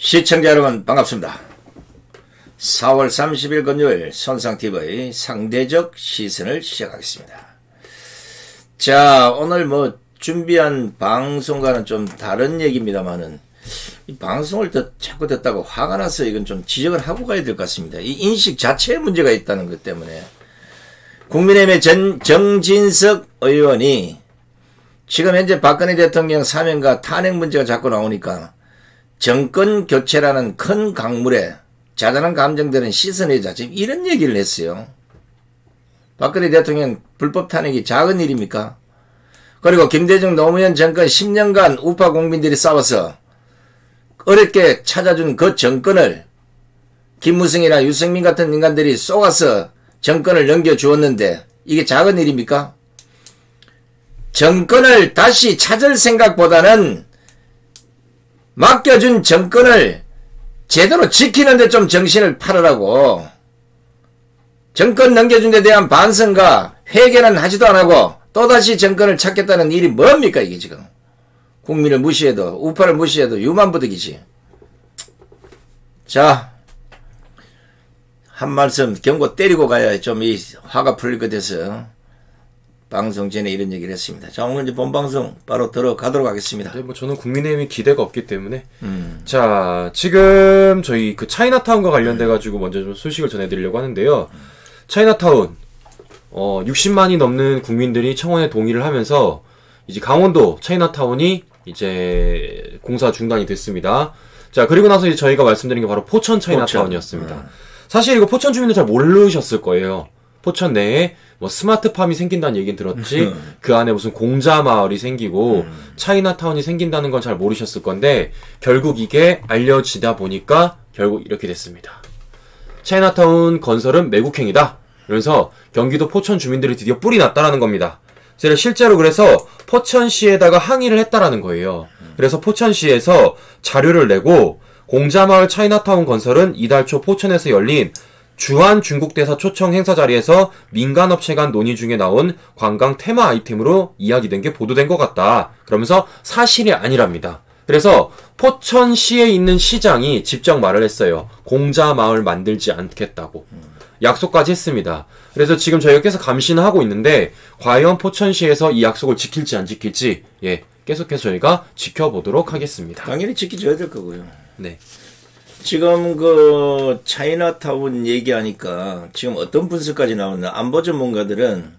시청자 여러분 반갑습니다. 4월 30일 금요일 손상TV 상대적 시선을 시작하겠습니다. 자, 오늘 준비한 방송과는 좀 다른 얘기입니다만은 이 방송을 자꾸 듣다가 화가 나서 이건 좀 지적을 하고 가야 될 것 같습니다. 이 인식 자체에 문제가 있다는 것 때문에 국민의힘의 정진석 의원이 지금 현재 박근혜 대통령 사면과 탄핵 문제가 자꾸 나오니까 정권 교체라는 큰 강물에 자잘한 감정들은 씻어내자. 지금 이런 얘기를 했어요. 박근혜 대통령 불법 탄핵이 작은 일입니까? 그리고 김대중 노무현 정권 10년간 우파 국민들이 싸워서 어렵게 찾아준 그 정권을 김무성이나 유승민 같은 인간들이 쏘아서 정권을 넘겨주었는데 이게 작은 일입니까? 정권을 다시 찾을 생각보다는 맡겨준 정권을 제대로 지키는데 좀 정신을 팔으라고. 정권 넘겨준 데 대한 반성과 회개는 하지도 안 하고 또다시 정권을 찾겠다는 일이 뭡니까 이게 지금. 국민을 무시해도 우파를 무시해도 유만부득이지. 자, 한 말씀 경고 때리고 가야 좀 이 화가 풀릴 것 같아서 방송 전에 이런 얘기를 했습니다. 자, 오늘 이제 본방송 바로 들어가도록 하겠습니다. 네, 저는 국민의힘이 기대가 없기 때문에. 자, 지금 저희 그 차이나타운과 관련돼가지고 먼저 좀 소식을 전해드리려고 하는데요. 차이나타운, 60만이 넘는 국민들이 청원에 동의를 하면서 이제 강원도 차이나타운이 이제 공사 중단이 됐습니다. 자, 그리고 나서 이제 저희가 말씀드린 게 바로 포천 차이나타운이었습니다. 사실 이거 포천 주민들 잘 모르셨을 거예요. 포천 내에 스마트팜이 생긴다는 얘기는 들었지 그 안에 무슨 공자 마을이 생기고 차이나타운이 생긴다는 건 잘 모르셨을 건데 결국 이게 알려지다 보니까 결국 이렇게 됐습니다. 차이나타운 건설은 매국행이다. 그래서 경기도 포천 주민들이 드디어 뿔이 났다라는 겁니다. 실제로 그래서 포천시에다가 항의를 했다라는 거예요. 그래서 포천시에서 자료를 내고 공자마을 차이나타운 건설은 이달 초 포천에서 열린 주한 중국대사 초청 행사 자리에서 민간업체 간 논의 중에 나온 관광 테마 아이템으로 이야기된 게 보도된 것 같다. 그러면서 사실이 아니랍니다. 그래서 포천시에 있는 시장이 직접 말을 했어요. 공자마을 만들지 않겠다고. 약속까지 했습니다. 그래서 지금 저희가 계속 감시는 하고 있는데 과연 포천시에서 이 약속을 지킬지 안 지킬지 계속해서 저희가 지켜보도록 하겠습니다. 당연히 지켜줘야 될 거고요. 네. 지금 차이나타운 얘기하니까 지금 어떤 분석까지 나오나 안보 전문가들은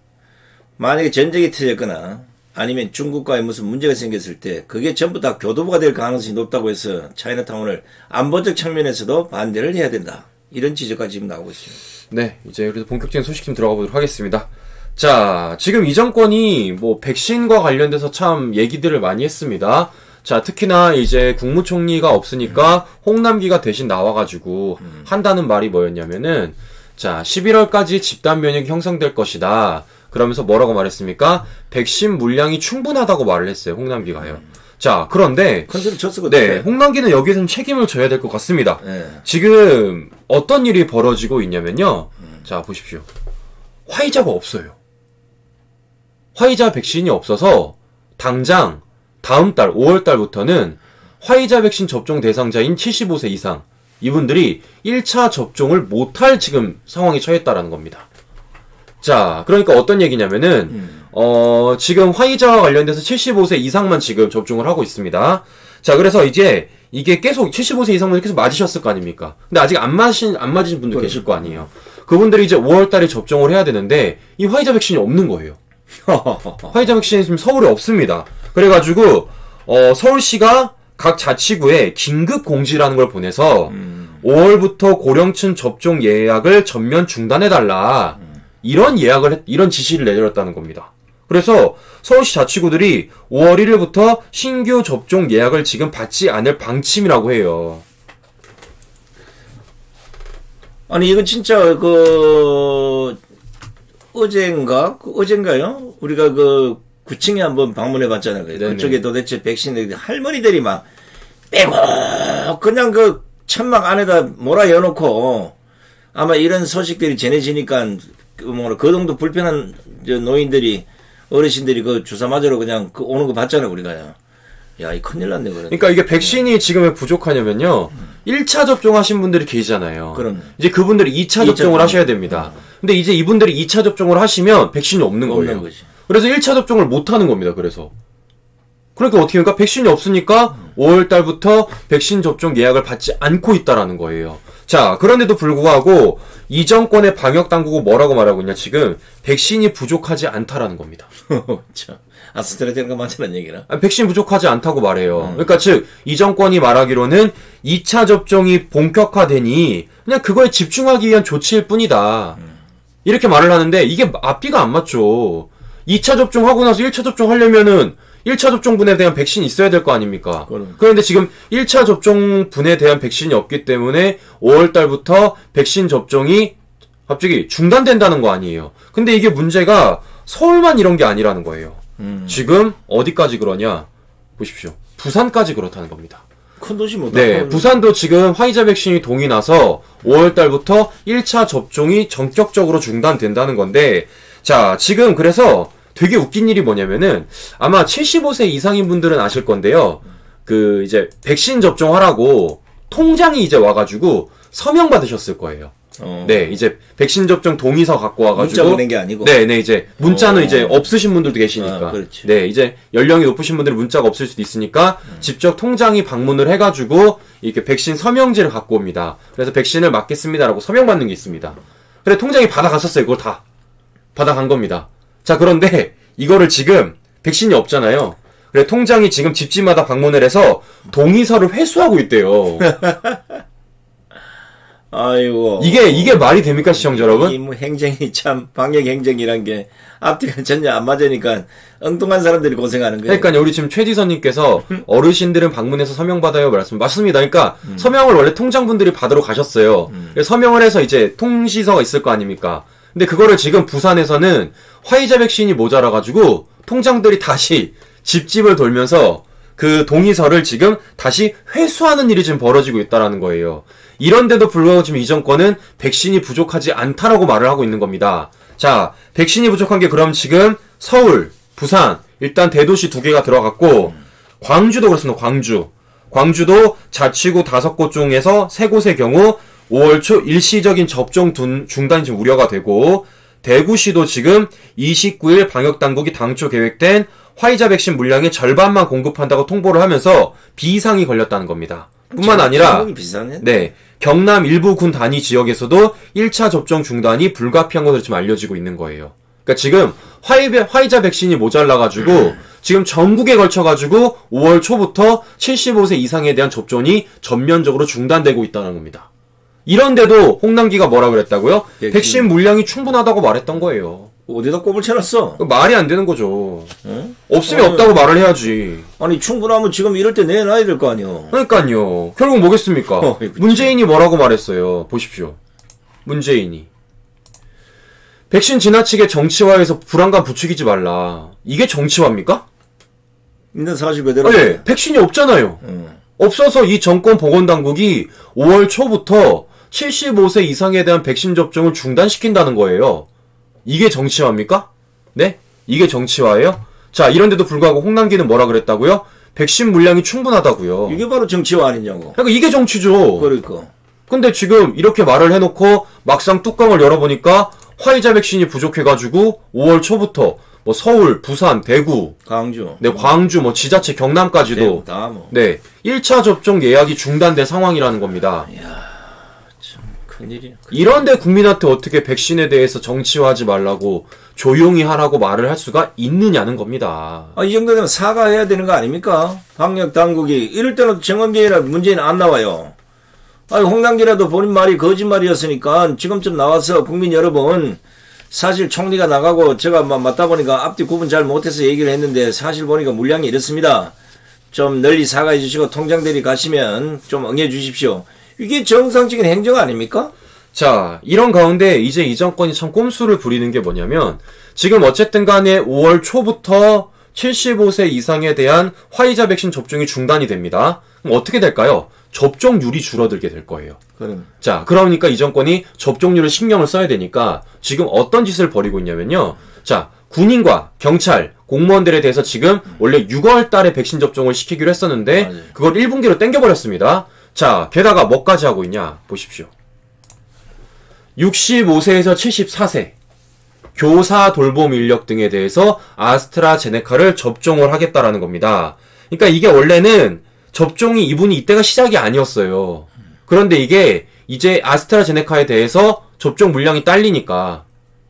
만약에 전쟁이 터졌거나 아니면 중국과의 무슨 문제가 생겼을 때 그게 전부 다 교두보가 될 가능성이 높다고 해서 차이나타운을 안보적 측면에서도 반대를 해야 된다. 이런 지적까지 지금 나오고 있습니다. 네, 이제 그래서 본격적인 소식 좀 들어가 보도록 하겠습니다. 자, 지금 이 정권이 백신과 관련돼서 참 얘기들을 많이 했습니다. 자, 특히나 이제 국무총리가 없으니까 홍남기가 대신 나와가지고 한다는 말이 뭐였냐면은, 자, 11월까지 집단 면역이 형성될 것이다. 그러면서 뭐라고 말했습니까? 백신 물량이 충분하다고 말을 했어요, 홍남기가요. 자, 그런데, 컨셉을 쳤었거든요. 네, 홍남기는 여기에 좀 책임을 져야 될 것 같습니다. 지금 어떤 일이 벌어지고 있냐면요. 자, 보십시오. 화이자가 없어요. 화이자 백신이 없어서 당장 다음 달 5월 달부터는 화이자 백신 접종 대상자인 75세 이상 이분들이 1차 접종을 못할 지금 상황에 처했다라는 겁니다. 자, 그러니까 어떤 얘기냐면은 지금 화이자와 관련돼서 75세 이상만 지금 접종을 하고 있습니다. 자, 그래서 이제 이게 계속 75세 이상만 계속 맞으셨을 거 아닙니까? 근데 아직 안 맞으신 분들 계실 거 아니에요. 그분들이 이제 5월 달에 접종을 해야 되는데 이 화이자 백신이 없는 거예요. 화이자 백신이 지금 서울에 없습니다. 그래가지고 서울시가 각 자치구에 긴급 공지라는 걸 보내서 5월부터 고령층 접종 예약을 전면 중단해달라. 이런 지시를 내렸다는 겁니다. 그래서 서울시 자치구들이 5월 1일부터 신규 접종 예약을 지금 받지 않을 방침이라고 해요. 아니 이거 진짜 어젠가요? 우리가 구청에 한번 방문해 봤잖아요. 그쪽에 도대체 백신들 할머니들이 막 빼고 그냥 천막 안에다 몰아여놓고 아마 이런 소식들이 전해지니까 그 정도 불편한 노인들이 어르신들이 주사 맞으러 그냥 오는 거 봤잖아요 우리가요. 야, 이 큰일 났네 그래. 그러니까 이게 백신이 지금 왜 부족하냐면요. 1차 접종하신 분들이 계시잖아요. 그럼 이제 그분들이 2차 접종을 하셔야 됩니다. 근데 이제 이분들이 2차 접종을 하시면 백신이 없는 거예요. 거지. 그래서 1차 접종을 못 하는 겁니다. 그래서. 그러니까 어떻게 합니까? 백신이 없으니까 5월 달부터 백신 접종 예약을 받지 않고 있다라는 거예요. 자, 그런데도 불구하고 이 정권의 방역 당국은 뭐라고 말하고 있냐? 지금 백신이 부족하지 않다라는 겁니다. 참. 아스트라제네카 맞는 얘기나? 백신 부족하지 않다고 말해요. 그러니까 즉 이 정권이 말하기로는 2차 접종이 본격화되니 그냥 그거에 집중하기 위한 조치일 뿐이다. 이렇게 말을 하는데 이게 앞뒤가 안 맞죠. 2차 접종하고 나서 1차 접종하려면은 1차 접종분에 대한 백신이 있어야 될 거 아닙니까? 그런데 지금 1차 접종분에 대한 백신이 없기 때문에 5월 달부터 백신 접종이 갑자기 중단된다는 거 아니에요. 근데 이게 문제가 서울만 이런 게 아니라는 거예요. 지금 어디까지 그러냐? 보십시오. 부산까지 그렇다는 겁니다. 큰 도시 뭐. 네, 부산도 지금 화이자 백신이 동이 나서 5월 달부터 1차 접종이 전격적으로 중단된다는 건데, 자, 지금 그래서 되게 웃긴 일이 뭐냐면은 아마 75세 이상인 분들은 아실 건데요. 그 이제 백신 접종하라고 통장이 이제 와가지고 서명 받으셨을 거예요. 네, 이제 백신 접종 동의서 갖고 와가지고 문자 보낸 게 아니고. 네, 이제 문자는 이제 없으신 분들도 계시니까. 그렇지. 네, 이제 연령이 높으신 분들은 문자가 없을 수도 있으니까 직접 통장이 방문을 해가지고 이렇게 백신 서명지를 갖고 옵니다. 그래서 백신을 맞겠습니다라고 서명 받는 게 있습니다. 그래 통장이 받아갔었어요. 그걸 다 받아간 겁니다. 자, 그런데 이거를 지금 백신이 없잖아요. 그래 통장이 지금 집집마다 방문을 해서 동의서를 회수하고 있대요. 아이고. 이게 말이 됩니까, 시청자 여러분? 이 뭐 행정이 참, 방역 행정이란 게 앞뒤가 전혀 안 맞으니까 엉뚱한 사람들이 고생하는 거예요. 그러니까요, 우리 지금 최지선님께서 어르신들은 방문해서 서명받아요. 맞습니다. 그러니까 서명을 원래 통장분들이 받으러 가셨어요. 그래서 서명을 해서 이제 통지서가 있을 거 아닙니까? 근데 그거를 지금 부산에서는 화이자 백신이 모자라가지고 통장들이 다시 집집을 돌면서 그 동의서를 지금 다시 회수하는 일이 지금 벌어지고 있다라는 거예요. 이런데도 불구하고 지금 이 정권은 백신이 부족하지 않다라고 말을 하고 있는 겁니다. 자, 백신이 부족한 게 그럼 지금 서울, 부산, 일단 대도시 2개가 들어갔고 광주도 그렇습니다. 광주도 자치구 5곳 중에서 3곳의 경우 5월 초 일시적인 접종 중단이 지금 우려가 되고 대구시도 지금 29일 방역당국이 당초 계획된 화이자 백신 물량의 절반만 공급한다고 통보를 하면서 비상이 걸렸다는 겁니다. 뿐만 아니라 네, 경남 일부 군 단위 지역에서도 1차 접종 중단이 불가피한 것으로 지금 알려지고 있는 거예요. 그러니까 지금 화이자 백신이 모자라가지고 지금 전국에 걸쳐가지고 5월 초부터 75세 이상에 대한 접종이 전면적으로 중단되고 있다는 겁니다. 이런데도 홍남기가 뭐라 그랬다고요? 백신 물량이 충분하다고 말했던 거예요. 어디다 꼽을 쳐놨어? 말이 안 되는 거죠. 응? 없으면 없다고 말을 해야지. 아니 충분하면 지금 이럴 때 내놔야 될 거 아니요. 그러니까요. 결국 뭐겠습니까? 문재인이 뭐라고 말했어요. 보십시오. 문재인이. 백신 지나치게 정치화해서 불안감 부추기지 말라. 이게 정치화입니까? 있는 사실 그대로. 네, 백신이 없잖아요. 없어서 이 정권 보건당국이 5월 초부터 75세 이상에 대한 백신 접종을 중단시킨다는 거예요. 이게 정치화입니까? 네? 이게 정치화예요? 자, 이런데도 불구하고 홍남기는 뭐라 그랬다고요? 백신 물량이 충분하다고요. 이게 바로 정치화 아니냐고. 그러니까 이게 정치죠. 그러니까. 근데 지금 이렇게 말을 해놓고 막상 뚜껑을 열어보니까 화이자 백신이 부족해가지고 5월 초부터 뭐 서울, 부산, 대구, 광주, 네, 광주, 뭐 지자체 경남까지도 다 뭐. 네, 1차 접종 예약이 중단된 상황이라는 겁니다. 이야, 참 큰일이야. 이런데 국민한테 어떻게 백신에 대해서 정치화하지 말라고 조용히 하라고 말을 할 수가 있느냐는 겁니다. 아, 이 정도 되면 사과해야 되는 거 아닙니까? 방역 당국이 이럴 때는 정원계라 문제는 안 나와요. 아니 홍남기라도 본인 말이 거짓말이었으니까 지금쯤 나와서 국민 여러분 사실 총리가 나가고 제가 맞다 보니까 앞뒤 구분 잘 못해서 얘기를 했는데 사실 보니까 물량이 이렇습니다. 좀 널리 사과해 주시고 통장들이 가시면 좀 응해 주십시오. 이게 정상적인 행정 아닙니까? 자, 이런 가운데 이제 이 정권이 참 꼼수를 부리는 게 뭐냐면 지금 어쨌든 간에 5월 초부터 75세 이상에 대한 화이자 백신 접종이 중단이 됩니다. 그럼 어떻게 될까요? 접종률이 줄어들게 될 거예요. 자, 그러니까 이 정권이 접종률을 신경을 써야 되니까 지금 어떤 짓을 벌이고 있냐면요. 자, 군인과 경찰, 공무원들에 대해서 지금 원래 6월 달에 백신 접종을 시키기로 했었는데 맞아요. 그걸 1분기로 땡겨버렸습니다. 자, 게다가 뭐까지 하고 있냐? 보십시오. 65세에서 74세 교사 돌봄 인력 등에 대해서 아스트라제네카를 접종을 하겠다라는 겁니다. 그러니까 이게 원래는 접종이 이분이 이때가 시작이 아니었어요. 그런데 이게 이제 아스트라제네카에 대해서 접종 물량이 딸리니까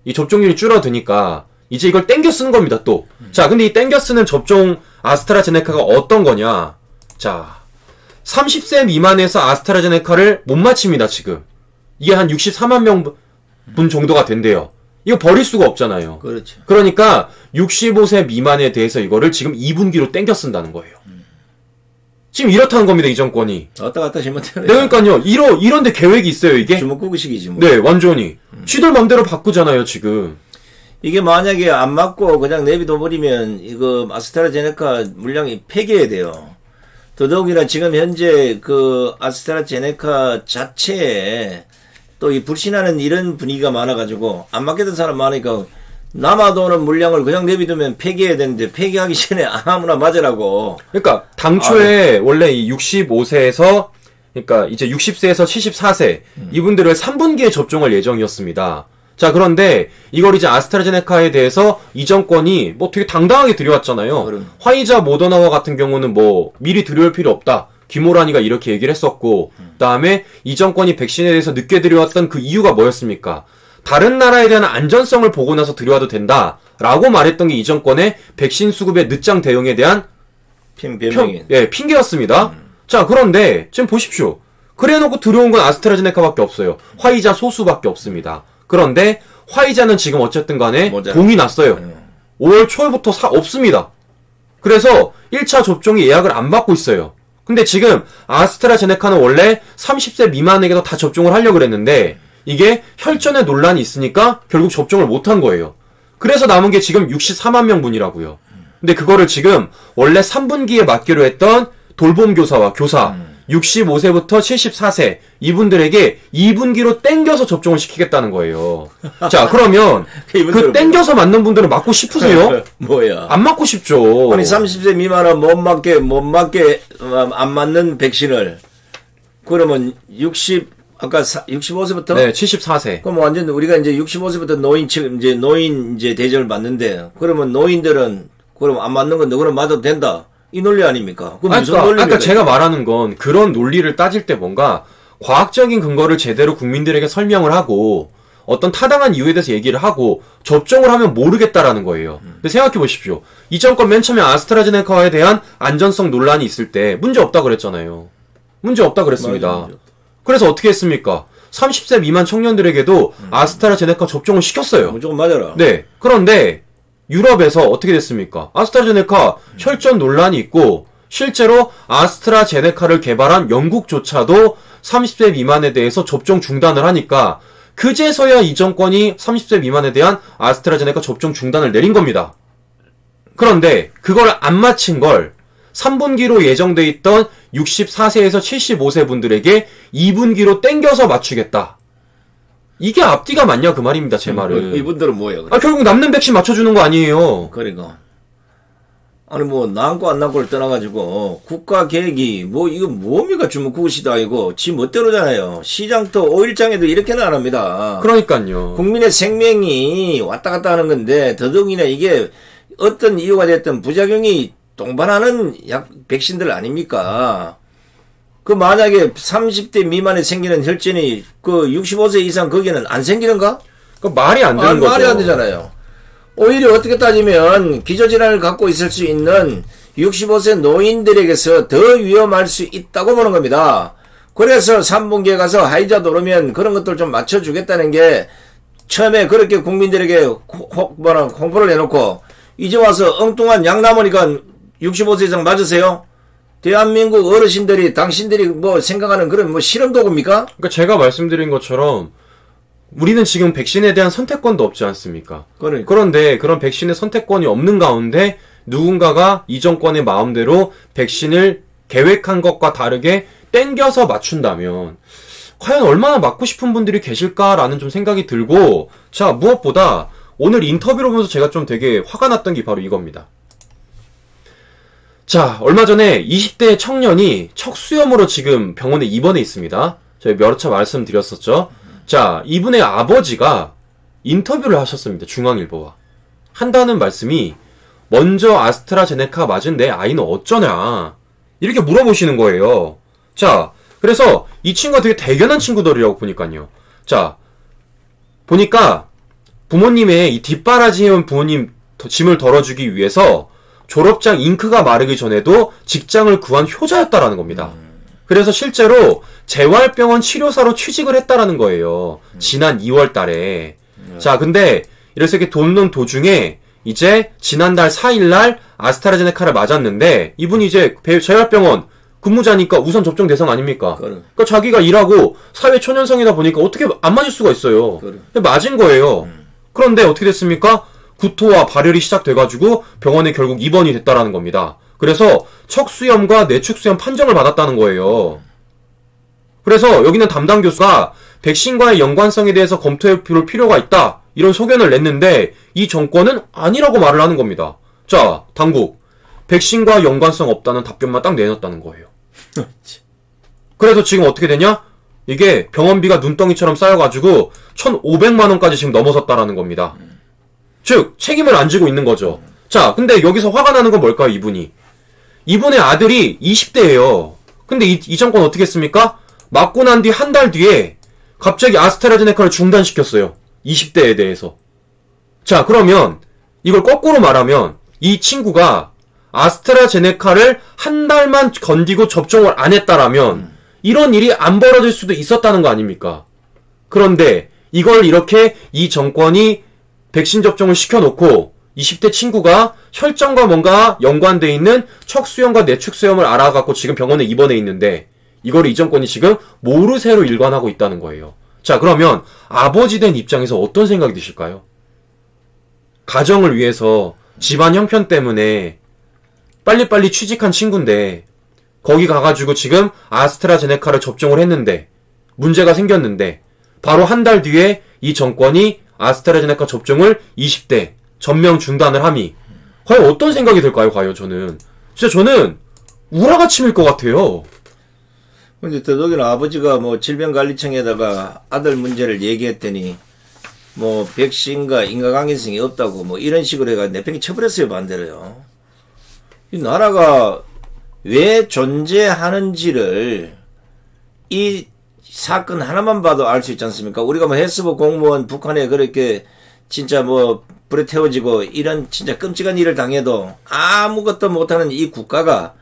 이 접종률이 줄어드니까 이제 이걸 땡겨 쓰는 겁니다, 또. 자, 근데 이 땡겨 쓰는 접종 아스트라제네카가 어떤 거냐? 자, 30세 미만에서 아스트라제네카를 못 맞춥니다, 지금. 이게 한 64만 명 정도가 된대요. 이거 버릴 수가 없잖아요. 그렇죠. 그러니까 65세 미만에 대해서 이거를 지금 2분기로 땡겨 쓴다는 거예요. 지금 이렇다는 겁니다, 이 정권이. 왔다 갔다 잘못해요. 네, 그러니까요. 이런데 계획이 있어요, 이게? 주먹구구식이지 뭐. 네, 완전히. 쥐들 맘대로 바꾸잖아요, 지금. 이게 만약에 안 맞고 그냥 내비둬버리면 이거 아스트라제네카 물량이 폐기해야 돼요. 더더욱이나 지금 현재 그 아스트라제네카 자체에 또 이 불신하는 이런 분위기가 많아가지고 안 맞겠던 사람 많으니까 남아도는 물량을 그냥 내비두면 폐기해야 되는데 폐기하기 전에 아무나 맞으라고. 그러니까 당초에 원래 이 65세에서 그러니까 이제 60세에서 74세 이분들을 3분기에 접종할 예정이었습니다. 자, 그런데 이걸 이제 아스트라제네카에 대해서 이 정권이 뭐 되게 당당하게 들여왔잖아요. 그럼. 화이자 모더나와 같은 경우는 뭐 미리 들여올 필요 없다. 김호란이가 이렇게 얘기를 했었고, 그다음에 이 정권이 백신에 대해서 늦게 들여왔던 그 이유가 뭐였습니까? 다른 나라에 대한 안전성을 보고 나서 들여와도 된다라고 말했던 게 이 정권의 백신 수급의 늦장 대응에 대한 핑계였습니다. 자, 그런데 지금 보십시오. 그래놓고 들여온 건 아스트라제네카밖에 없어요. 화이자 소수밖에 없습니다. 그런데 화이자는 지금 어쨌든 간에 공이 났어요. 5월 초부터 없습니다. 그래서 1차 접종이 예약을 안 받고 있어요. 근데 지금 아스트라제네카는 원래 30세 미만에게도 다 접종을 하려고 그랬는데 이게 혈전에 논란이 있으니까 결국 접종을 못한 거예요. 그래서 남은 게 지금 64만 명분이라고요. 근데 그거를 지금 원래 3분기에 맞기로 했던 돌봄교사와 교사 65세부터 74세 이분들에게 2분기로 땡겨서 접종을 시키겠다는 거예요. 자, 그러면 그 땡겨서 맞는 분들은 맞고 싶으세요? 뭐야? 안 맞고 싶죠. 아니 30세 미만은 못 맞게 안 맞는 백신을 그러면 65세부터 네, 74세. 그럼 완전 우리가 이제 65세부터 노인 대접을 받는데 그러면 노인들은 그럼 안 맞는 건데 그럼 맞아도 된다. 이 논리 아닙니까? 아까 제가 말하는 건 그런 논리를 따질 때 뭔가 과학적인 근거를 제대로 국민들에게 설명을 하고 어떤 타당한 이유에 대해서 얘기를 하고 접종을 하면 모르겠다라는 거예요. 근데 생각해 보십시오. 이 정권 맨 처음에 아스트라제네카에 대한 안전성 논란이 있을 때 문제 없다 그랬잖아요. 문제 없다 그랬습니다. 그래서 어떻게 했습니까? 30세 미만 청년들에게도 아스트라제네카 접종을 시켰어요. 무조건 맞아라. 네. 그런데 유럽에서 어떻게 됐습니까? 아스트라제네카 혈전 논란이 있고 실제로 아스트라제네카를 개발한 영국조차도 30세 미만에 대해서 접종 중단을 하니까 그제서야 이 정권이 30세 미만에 대한 아스트라제네카 접종 중단을 내린 겁니다. 그런데 그걸 안 마친 걸 3분기로 예정돼 있던 64세에서 75세 분들에게 2분기로 땡겨서 맞추겠다. 이게 앞뒤가 맞냐 그 말입니다, 제 말은. 이분들은 뭐예요? 결국 남는 백신 맞춰주는 거 아니에요. 그러니까. 아니 뭐 남고 안 남고를 떠나가지고 국가 계획이 뭐 이거 뭡니까 주먹구구시도 아니고 지 멋대로잖아요. 시장터 5일장에도 이렇게는 안 합니다. 그러니까요. 국민의 생명이 왔다 갔다 하는 건데 더더욱이나 이게 어떤 이유가 됐든 부작용이 동반하는 백신들 아닙니까? 그 만약에 30대 미만에 생기는 혈전이 그 65세 이상 거기는 안 생기는가? 그 말이 안 되는 거죠. 말이 안 되잖아요. 오히려 어떻게 따지면 기저질환을 갖고 있을 수 있는 65세 노인들에게서 더 위험할 수 있다고 보는 겁니다. 그래서 3분기에 가서 화이자도 오르면 그런 것들 좀 맞춰주겠다는 게 처음에 그렇게 국민들에게 홍보를 해놓고 이제 와서 엉뚱한 약 남으니까 65세 이상 맞으세요? 대한민국 어르신들이 당신들이 뭐 생각하는 그런 뭐 실험 도구입니까? 그러니까 제가 말씀드린 것처럼 우리는 지금 백신에 대한 선택권도 없지 않습니까? 그러니까. 그런데 그런 백신의 선택권이 없는 가운데 누군가가 이 정권의 마음대로 백신을 계획한 것과 다르게 땡겨서 맞춘다면 과연 얼마나 맞고 싶은 분들이 계실까라는 좀 생각이 들고, 자, 무엇보다 오늘 인터뷰를 보면서 제가 좀 되게 화가 났던 게 바로 이겁니다. 자, 얼마 전에 20대 청년이 척수염으로 지금 병원에 입원해 있습니다. 저희 몇 차 말씀드렸었죠. 자, 이분의 아버지가 인터뷰를 하셨습니다. 중앙일보와. 한다는 말씀이 먼저 아스트라제네카 맞은 내 아이는 어쩌냐 이렇게 물어보시는 거예요. 자, 그래서 이 친구가 되게 대견한 친구들이라고 보니까요. 자, 보니까 부모님의 이 뒷바라지해온 부모님 짐을 덜어주기 위해서 졸업장 잉크가 마르기 전에도 직장을 구한 효자였다라는 겁니다. 그래서 실제로 재활병원 치료사로 취직을 했다라는 거예요. 지난 2월 달에. 자, 근데 이렇게 돕는 도중에 이제 지난달 4일날 아스트라제네카를 맞았는데 이분이 이제 재활병원 근무자니까 우선 접종 대상 아닙니까? 그러니까 자기가 일하고 사회 초년생이다 보니까 어떻게 안 맞을 수가 있어요. 맞은 거예요. 그런데 어떻게 됐습니까? 구토와 발열이 시작돼가지고 병원에 결국 입원이 됐다라는 겁니다. 그래서 척수염과 내축수염 판정을 받았다는 거예요. 그래서 여기는 담당 교수가 백신과의 연관성에 대해서 검토해 볼 필요가 있다. 이런 소견을 냈는데 이 정권은 아니라고 말을 하는 겁니다. 자, 당국. 백신과 연관성 없다는 답변만 딱 내놨다는 거예요. 그래서 지금 어떻게 되냐? 이게 병원비가 눈덩이처럼 쌓여가지고 1,500만 원까지 지금 넘어섰다라는 겁니다. 즉 책임을 안 지고 있는 거죠. 자, 근데 여기서 화가 나는 건 뭘까요? 이분의 아들이 20대예요. 근데 이 정권 어떻게 했습니까? 맞고 난 뒤 한 달 뒤에 갑자기 아스트라제네카를 중단시켰어요. 20대에 대해서. 자, 그러면 이걸 거꾸로 말하면 이 친구가 아스트라제네카를 한 달만 건디고 접종을 안 했다라면 이런 일이 안 벌어질 수도 있었다는 거 아닙니까? 그런데 이걸 이렇게 이 정권이 백신 접종을 시켜놓고 20대 친구가 혈전과 뭔가 연관돼 있는 척수염과 내축수염을 알아갖고 지금 병원에 입원해 있는데 이걸 이 정권이 지금 모르쇠로 일관하고 있다는 거예요. 자, 그러면 아버지 된 입장에서 어떤 생각이 드실까요? 가정을 위해서 집안 형편 때문에 빨리빨리 취직한 친구인데 거기 가가지고 지금 아스트라제네카를 접종을 했는데 문제가 생겼는데 바로 한 달 뒤에 이 정권이 아스트라제네카 접종을 20대 전면 중단을 함이 과연 어떤 생각이 들까요? 과연 저는 우라가 치밀 것 같아요. 근데 더더기나 아버지가 뭐 질병관리청에다가 아들 문제를 얘기했더니 뭐 백신과 인과관계성이 없다고 뭐 이런 식으로 해가 내팽이 쳐버렸어요. 반대로요. 이 나라가 왜 존재하는지를 이 사건 하나만 봐도 알 수 있지 않습니까? 우리가 뭐 해수부 공무원 북한에 그렇게 진짜 뭐 불에 태워지고 이런 진짜 끔찍한 일을 당해도 아무것도 못하는 이 국가가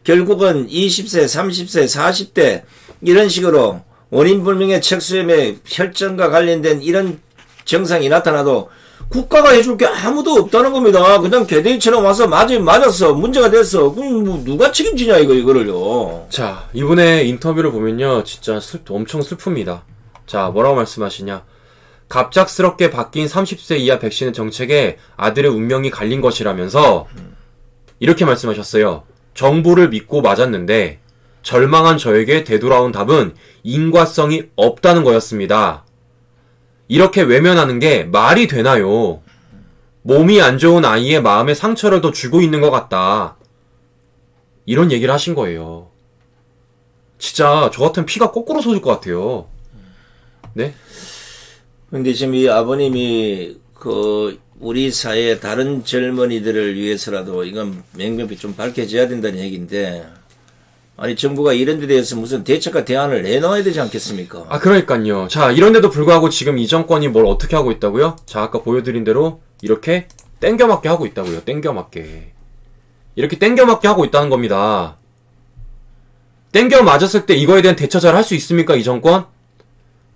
결국은 20세, 30세, 40대 이런 식으로 원인불명의 척수염의 혈전과 관련된 이런 증상이 나타나도 국가가 해줄 게 아무도 없다는 겁니다. 그냥 개데이처럼 와서 맞았어. 문제가 됐어. 그럼 뭐 누가 책임지냐 이거를요. 자, 이분의 인터뷰를 보면요. 진짜 엄청 슬픕니다. 자, 뭐라고 말씀하시냐. 갑작스럽게 바뀐 30세 이하 백신의 정책에 아들의 운명이 갈린 것이라면서 이렇게 말씀하셨어요. 정보를 믿고 맞았는데 절망한 저에게 되돌아온 답은 인과성이 없다는 거였습니다. 이렇게 외면하는 게 말이 되나요? 몸이 안 좋은 아이의 마음에 상처를 더 주고 있는 것 같다. 이런 얘기를 하신 거예요. 진짜 저 같은 피가 거꾸로 솟을 것 같아요. 네? 근데 지금 이 아버님이 우리 사회 다른 젊은이들을 위해서라도 이건 명명히 좀 밝혀져야 된다는 얘기인데, 아니 정부가 이런 데 대해서 무슨 대책과 대안을 내놓아야 되지 않겠습니까? 아, 그러니까요. 자, 이런데도 불구하고 지금 이 정권이 뭘 어떻게 하고 있다고요? 자, 아까 보여드린 대로 이렇게 땡겨맞게 하고 있다고요. 땡겨맞게. 이렇게 땡겨맞게 하고 있다는 겁니다. 땡겨 맞았을 때 이거에 대한 대처 잘 할 수 있습니까? 이 정권?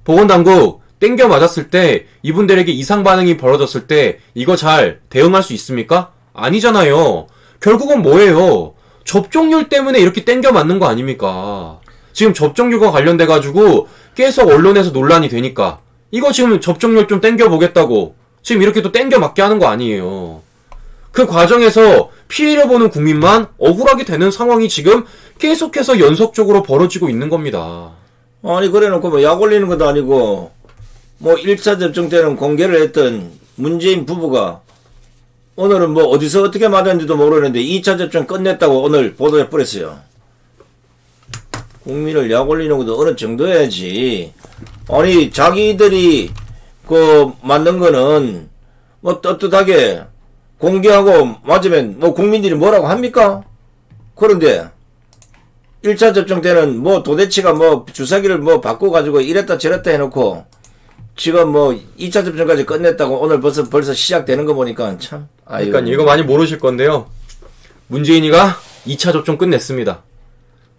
보건당국 땡겨 맞았을 때 이분들에게 이상 반응이 벌어졌을 때 이거 잘 대응할 수 있습니까? 아니잖아요. 결국은 뭐예요? 접종률 때문에 이렇게 땡겨 맞는 거 아닙니까? 지금 접종률과 관련돼가지고 계속 언론에서 논란이 되니까 이거 지금 접종률 좀 땡겨 보겠다고 지금 이렇게 또 땡겨 맞게 하는 거 아니에요. 그 과정에서 피해를 보는 국민만 억울하게 되는 상황이 지금 계속해서 연속적으로 벌어지고 있는 겁니다. 아니 그래놓고 뭐 약 올리는 것도 아니고 뭐 1차 접종 때는 공개를 했던 문재인 부부가 오늘은 뭐 어디서 어떻게 맞았는지도 모르는데 2차 접종 끝냈다고 오늘 보도해 버렸어요. 국민을 약 올리는 것도 어느 정도야지. 아니 자기들이 그 만든 거는 뭐 떳떳하게 공개하고 맞으면 뭐 국민들이 뭐라고 합니까? 그런데 1차 접종 때는 뭐 도대체가 뭐 주사기를 뭐 바꿔가지고 이랬다 저랬다 해놓고 지금 뭐 2차 접종까지 끝냈다고 오늘 벌써 시작되는 거 보니까 참. 아유. 그러니까 이거 많이 모르실 건데요. 문재인이가 2차 접종 끝냈습니다.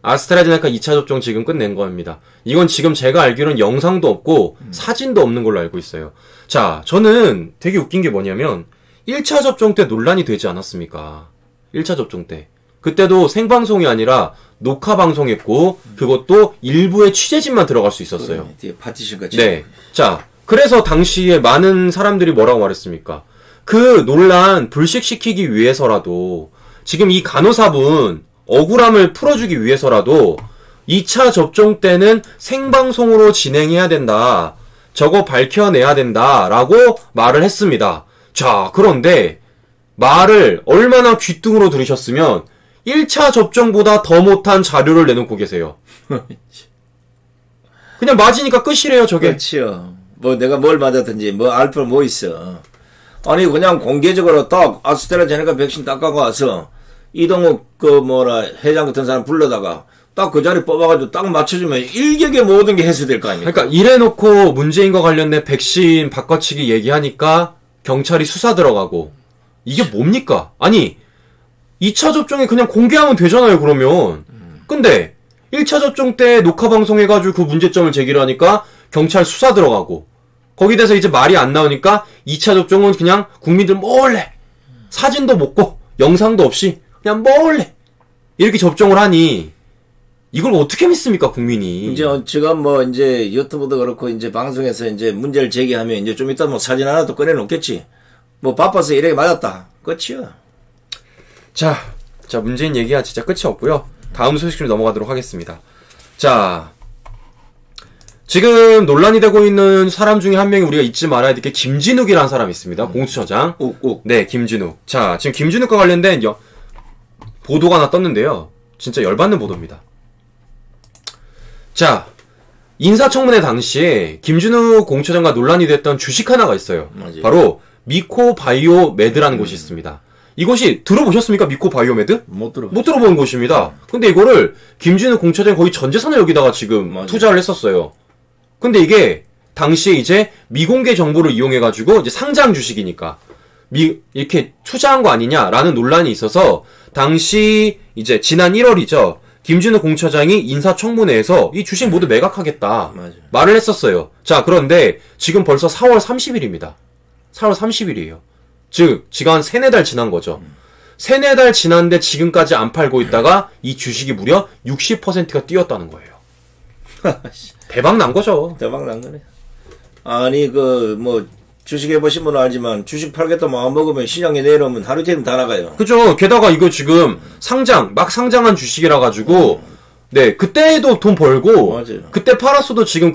아스트라제네카 2차 접종 지금 끝낸 겁니다. 이건 지금 제가 알기로는 영상도 없고 사진도 없는 걸로 알고 있어요. 자, 저는 되게 웃긴 게 뭐냐면 1차 접종 때 논란이 되지 않았습니까? 1차 접종 때. 그때도 생방송이 아니라 녹화 방송했고 그것도 일부의 취재진만 들어갈 수 있었어요. 뒤에 파티션같이. 네. 자, 그래서 당시에 많은 사람들이 뭐라고 말했습니까? 그 논란 불식시키기 위해서라도 지금 이 간호사분 억울함을 풀어주기 위해서라도 2차 접종 때는 생방송으로 진행해야 된다. 저거 밝혀내야 된다라고 말을 했습니다. 자, 그런데 말을 얼마나 귀뚱으로 들으셨으면 1차 접종보다 더 못한 자료를 내놓고 계세요. 그냥 맞으니까 끝이래요, 저게. 그렇지요. 뭐 내가 뭘 맞았든지 뭐 알파 뭐 있어. 아니 그냥 공개적으로 딱 아스트라제네카 백신 딱 갖고 와서 이동욱 회장 같은 사람 불러다가 딱 그 자리 뽑아가지고 딱 맞춰주면 일격에 모든 게 해소될 거 아닙니까? 그러니까 이래놓고 문재인과 관련된 백신 바꿔치기 얘기하니까 경찰이 수사 들어가고 이게 뭡니까? 아니 2차 접종에 그냥 공개하면 되잖아요, 그러면. 근데 1차 접종 때 녹화 방송해가지고 그 문제점을 제기를 하니까 경찰 수사 들어가고 거기 대해서 이제 말이 안 나오니까 2차 접종은 그냥 국민들 몰래 사진도 먹고 영상도 없이 그냥 몰래 이렇게 접종을 하니 이걸 어떻게 믿습니까, 국민이? 이제 지금 뭐 이제 유튜브도 그렇고 이제 방송에서 이제 문제를 제기하면 이제 좀 이따 뭐 사진 하나 또 꺼내놓겠지. 뭐 바빠서 이렇게 맞았다. 끝이야. 자, 문재인 얘기가 진짜 끝이 없고요. 다음 소식으로 넘어가도록 하겠습니다. 자, 지금 논란이 되고 있는 사람 중에 한 명이 우리가 잊지 말아야 될 게 김진욱이라는 사람이 있습니다. 공수처장. 네, 김진욱. 자, 지금 김진욱과 관련된 보도가 하나 떴는데요. 진짜 열받는 보도입니다. 자, 인사청문회 당시에 김진욱 공수처장과 논란이 됐던 주식 하나가 있어요. 맞아요. 바로 미코바이오메드라는 곳이 있습니다. 이것이 들어보셨습니까? 미코바이오메드? 못 들어본 곳입니다. 근데 이거를 김진욱 공처장이 거의 전 재산을 여기다가 지금 맞아요. 투자를 했었어요. 근데 이게 당시에 이제 미공개 정보를 이용해가지고 이제 상장 주식이니까 이렇게 투자한 거 아니냐라는 논란이 있어서 당시 이제 지난 1월이죠. 김진욱 공처장이 인사청문회에서 이 주식 모두 매각하겠다 맞아요. 말을 했었어요. 자, 그런데 지금 벌써 4월 30일입니다. 4월 30일이에요. 즉, 지금 한 3-4달 지난 거죠. 3-4달 지났는데 지금까지 안 팔고 있다가 이 주식이 무려 60%가 뛰었다는 거예요. 대박 난 거죠. 대박 난 거네. 아니 뭐 주식 해보신 분은 알지만 주식 팔겠다 마음 먹으면 시장에 내려오면 하루 이틀 다 나가요. 그죠. 게다가 이거 지금 막 상장한 주식이라 가지고 네, 그때도 돈 벌고 맞아요. 그때 팔았어도 지금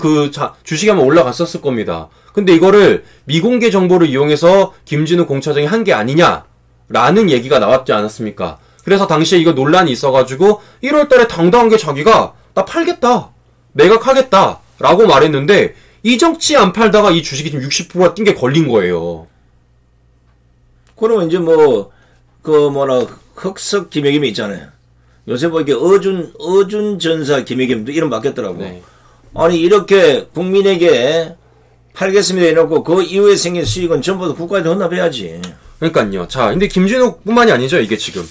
주식이 아마 올라갔었을 겁니다. 근데 이거를 미공개 정보를 이용해서 김진욱 공처장이 한 게 아니냐라는 얘기가 나왔지 않았습니까? 그래서 당시에 이거 논란이 있어가지고 1월달에 당당하게 자기가 나 팔겠다, 매각하겠다 라고 말했는데 이정치 안 팔다가 이 주식이 지금 60%가 뛴 게 걸린 거예요. 그러면 이제 흑석 김혜김이 있잖아요. 요새 이게 어준 전사 김혜김도 이름 바뀌었더라고. 네. 아니 이렇게 국민에게 팔겠습니다 해놓고 그 이후에 생긴 수익은 전부 다 국가에다 헌납해야지. 그러니까요. 자, 근데 김진욱 뿐만이 아니죠, 이게 지금.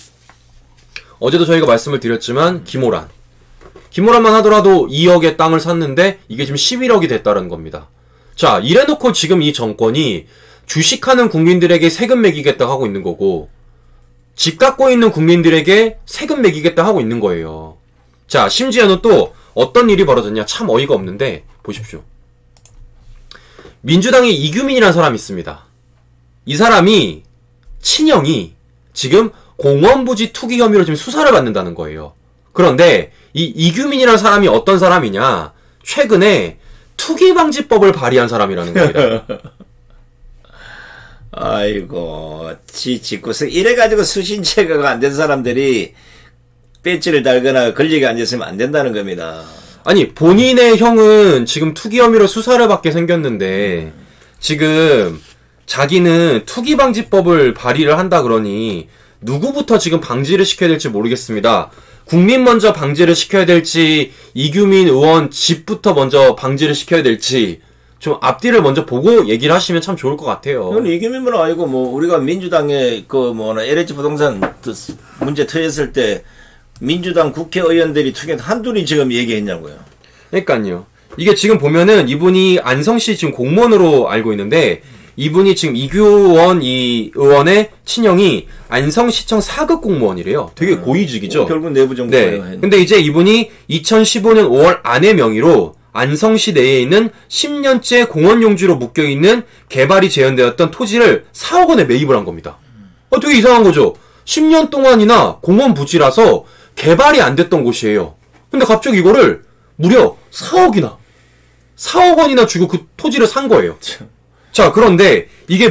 어제도 저희가 말씀을 드렸지만 김오란만 하더라도 2억의 땅을 샀는데 이게 지금 11억이 됐다는 겁니다. 자, 이래놓고 지금 이 정권이 주식하는 국민들에게 세금 매기겠다 하고 있는 거고 집 갖고 있는 국민들에게 세금 매기겠다 하고 있는 거예요. 자, 심지어는 또 어떤 일이 벌어졌냐, 참 어이가 없는데 보십시오. 민주당의 이규민이라는 사람이 있습니다. 이 사람이 친형이 지금 공원부지 투기 혐의로 지금 수사를 받는다는 거예요. 그런데 이 이규민이라는 사람이 어떤 사람이냐, 최근에 투기방지법을 발의한 사람이라는 겁니다. 아이고, 짓고서 이래가지고 수신 제거가 안 된 사람들이 배지를 달거나 권력에 앉았으면 안 된다는 겁니다. 아니, 본인의 형은 지금 투기 혐의로 수사를 받게 생겼는데, 지금 자기는 투기방지법을 발의를 한다 그러니, 누구부터 지금 방지를 시켜야 될지 모르겠습니다. 국민 먼저 방지를 시켜야 될지, 이규민 의원 집부터 먼저 방지를 시켜야 될지, 좀 앞뒤를 먼저 보고 얘기를 하시면 참 좋을 것 같아요. 이건 이규민은 아니고, 우리가 민주당의 LH 부동산 문제 터졌을 때, 민주당 국회의원들이 투기한 한둘이 지금 얘기했냐고요. 그러니까요. 이게 지금 보면은 이분이 안성시 지금 공무원으로 알고 있는데, 이분이 지금 이규원 이 의원의 친형이 안성시청 4급 공무원이래요. 되게 고위직이죠. 결국 내부 정보예요. 네. 근데 이제 이분이 2015년 5월 아내 명의로 안성시 내에 있는 10년째 공원 용지로 묶여있는 개발이 제한되었던 토지를 4억 원에 매입을 한 겁니다. 되게 이상한 거죠. 10년 동안이나 공원 부지라서 개발이 안 됐던 곳이에요. 근데 갑자기 이거를 무려 4억 원이나 주고 그 토지를 산 거예요. 자, 그런데 이게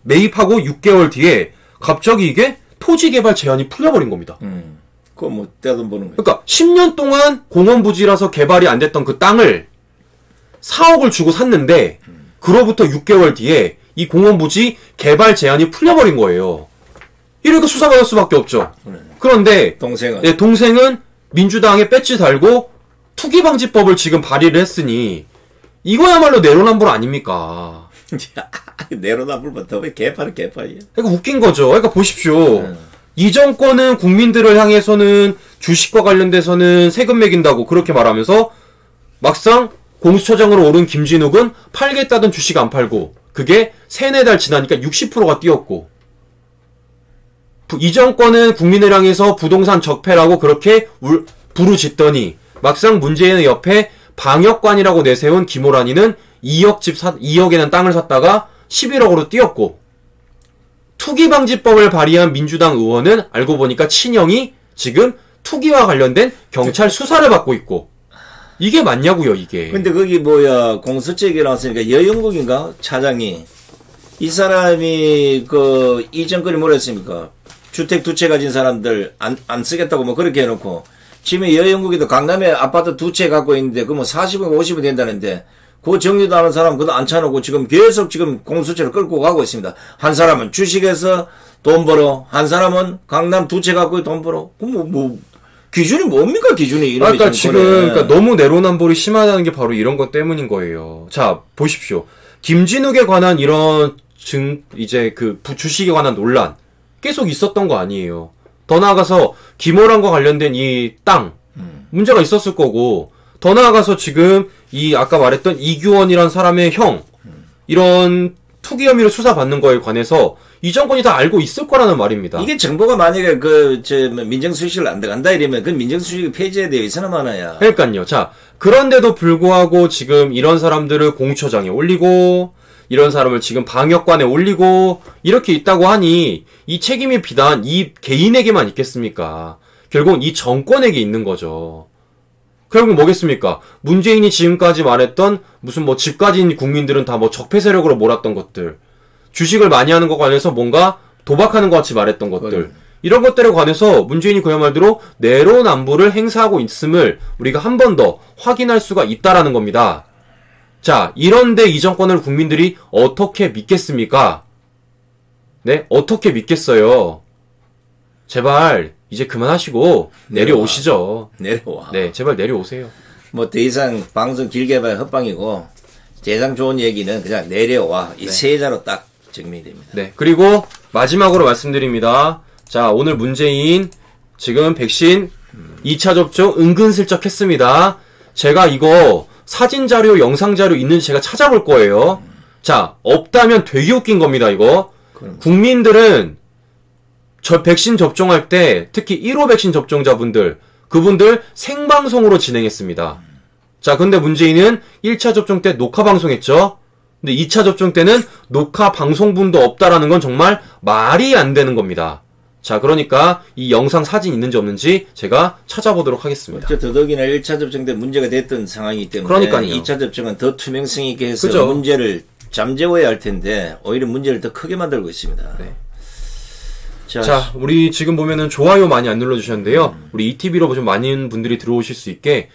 매입하고 6개월 뒤에 갑자기 이게 토지 개발 제한이 풀려버린 겁니다. 그거 뭐 떼돈 버는 거예요. 그러니까 10년 동안 공원 부지라서 개발이 안 됐던 그 땅을 4억을 주고 샀는데 그로부터 6개월 뒤에 이 공원 부지 개발 제한이 풀려버린 거예요. 이러니까 수사받을 수밖에 없죠. 그런데 동생은 민주당에 배지 달고 투기방지법을 지금 발의를 했으니 이거야말로 내로남불 아닙니까? 내로남불부터 왜 개판이야. 그러니까 웃긴 거죠. 그러니까 보십시오. 이 정권은 국민들을 향해서는 주식과 관련돼서는 세금 매긴다고 그렇게 말하면서 막상 공수처장으로 오른 김진욱은 팔겠다던 주식 안 팔고 그게 3-4달 지나니까 60%가 뛰었고 이 정권은 국민을 향해서 부동산 적폐라고 그렇게 부르짖더니 막상 문재인의 옆에 방역관이라고 내세운 김호란이는 2억에는 땅을 샀다가 11억으로 뛰었고 투기방지법을 발의한 민주당 의원은 알고 보니까 친형이 지금 투기와 관련된 경찰 수사를 받고 있고 이게 맞냐고요 이게. 근데 거기 공수처 얘기 나왔으니까 여영국인가 차장이 이 사람이 이전거리 뭐라 했습니까? 주택 2채 가진 사람들 안 쓰겠다고 뭐 그렇게 해놓고 지금 여영국에도 강남에 아파트 2채 갖고 있는데 그 40억 50억 된다는데 그 정리도 하는 사람 그도 안 차놓고 지금 계속 지금 공수처를 끌고 가고 있습니다. 한 사람은 주식에서 돈 벌어, 한 사람은 강남 2채 갖고 돈 벌어. 그럼 기준이 뭡니까 기준이? 그러니까 지금 너무 내로남불이 심하다는 게 바로 이런 것 때문인 거예요. 자 보십시오. 김진욱에 관한 이런 주식에 관한 논란 계속 있었던 거 아니에요. 더 나아가서 김호란과 관련된 이 땅 문제가 있었을 거고 더 나아가서 지금 아까 말했던 이규원이란 사람의 형 이런 투기 혐의로 수사받는 거에 관해서 이 정권이 다 알고 있을 거라는 말입니다. 이게 정보가 만약에 민정수식을 안 들어간다 이러면 그 민정수식이 폐지해야 돼요. 이 사람 하나야. 그러니까요. 자, 그런데도 불구하고 지금 이런 사람들을 공수처장에 올리고 이런 사람을 지금 방역관에 올리고 이렇게 있다고 하니 이 책임이 비단 이 개인에게만 있겠습니까? 결국은 이 정권에게 있는 거죠. 결국 뭐겠습니까? 문재인이 지금까지 말했던 무슨 집 가진 국민들은 다 적폐 세력으로 몰았던 것들, 주식을 많이 하는 것 관해서 뭔가 도박하는 것 같이 말했던 것들, 이런 것들에 관해서 문재인이 그야말로 내로남불을 행사하고 있음을 우리가 한 번 더 확인할 수가 있다라는 겁니다. 자, 이런데 이 정권을 국민들이 어떻게 믿겠습니까? 네? 어떻게 믿겠어요? 제발 이제 그만하시고 내려오시죠. 내려와. 네, 제발 내려오세요. 더 이상 방송 길게 해봐야 헛방이고 세상 좋은 얘기는 그냥 내려와. 이 세 자로 딱 증명이 됩니다. 네, 그리고 마지막으로 말씀드립니다. 자, 오늘 문재인 지금 백신 2차 접종 은근슬쩍 했습니다. 제가 이거 사진 자료, 영상 자료 있는지 제가 찾아볼 거예요. 자, 없다면 되게 웃긴 겁니다, 이거. 국민들은 백신 접종할 때 특히 1호 백신 접종자분들 그분들 생방송으로 진행했습니다. 자, 근데 문재인은 1차 접종 때 녹화 방송했죠. 근데 2차 접종 때는 녹화 방송분도 없다라는 건 정말 말이 안 되는 겁니다. 자, 그러니까 이 영상 사진 있는지 없는지 제가 찾아보도록 하겠습니다. 더더욱이나 1차 접종 때 문제가 됐던 상황이기 때문에 그러니까요. 2차 접종은 더 투명성 있게 해서 문제를 잠재워야 할 텐데 오히려 문제를 더 크게 만들고 있습니다. 네. 자, 우리 지금 보면은 좋아요 많이 안 눌러주셨는데요. 우리 ETV로 좀 많은 분들이 들어오실 수 있게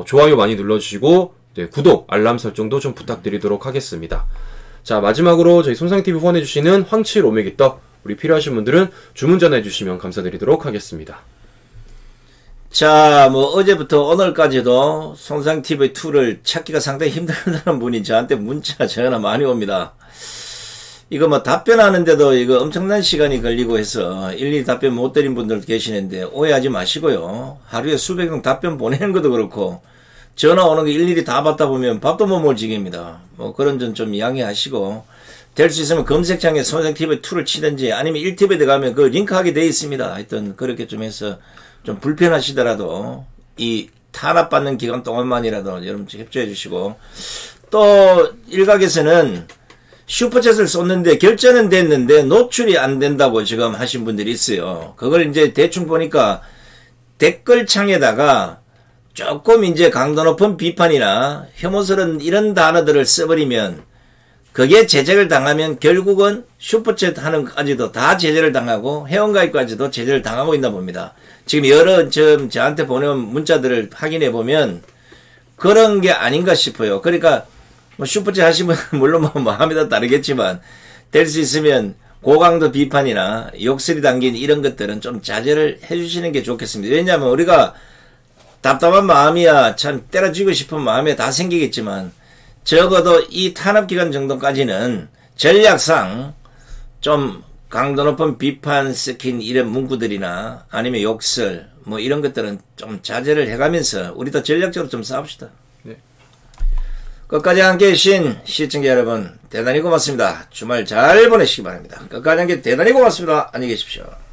좋아요 많이 눌러주시고 네, 구독, 알람 설정도 좀 부탁드리도록 하겠습니다. 자, 마지막으로 저희 손상TV 후원해주시는 황칠 오메기떡 우리 필요하신 분들은 주문 전해주시면 감사드리도록 하겠습니다. 자, 어제부터 오늘까지도 손상TV2를 찾기가 상당히 힘들다는 분이 저한테 문자, 전화 많이 옵니다. 이거 답변하는데도 이거 엄청난 시간이 걸리고 해서 일일이 답변 못 드린 분들도 계시는데 오해하지 마시고요. 하루에 수백 명 답변 보내는 것도 그렇고 전화 오는 거 일일이 다 받다 보면 밥도 못 먹을 지경입니다. 그런 점 좀 양해하시고 될 수 있으면 검색창에 손상TV2를 치든지 아니면 1TV에 들어가면 그 링크하게 되어 있습니다. 하여튼 그렇게 좀 해서 좀 불편하시더라도 이 탄압받는 기간 동안만이라도 여러분 협조해 주시고 또 일각에서는 슈퍼챗을 쏟는데 결제는 됐는데 노출이 안 된다고 지금 하신 분들이 있어요. 그걸 이제 대충 보니까 댓글창에다가 조금 이제 강도 높은 비판이나 혐오스러운 이런 단어들을 써버리면 그게 제재를 당하면 결국은 슈퍼챗 하는 것까지도 다 제재를 당하고 회원가입까지도 제재를 당하고 있나 봅니다. 지금 여러 저한테 보내온 문자들을 확인해 보면 그런 게 아닌가 싶어요. 그러니까 슈퍼챗 하시면 물론 마음에 따라 다르겠지만 될 수 있으면 고강도 비판이나 욕설이 담긴 이런 것들은 좀 자제를 해주시는 게 좋겠습니다. 왜냐하면 우리가 답답한 마음이야 참 때려주고 싶은 마음에 다 생기겠지만 적어도 이 탄압기간 정도까지는 전략상 좀 강도 높은 비판 섞인 이런 문구들이나 아니면 욕설 이런 것들은 좀 자제를 해가면서 우리도 전략적으로 좀 싸웁시다. 네. 끝까지 함께 해주신 시청자 여러분 대단히 고맙습니다. 주말 잘 보내시기 바랍니다. 끝까지 함께 대단히 고맙습니다. 안녕히 계십시오.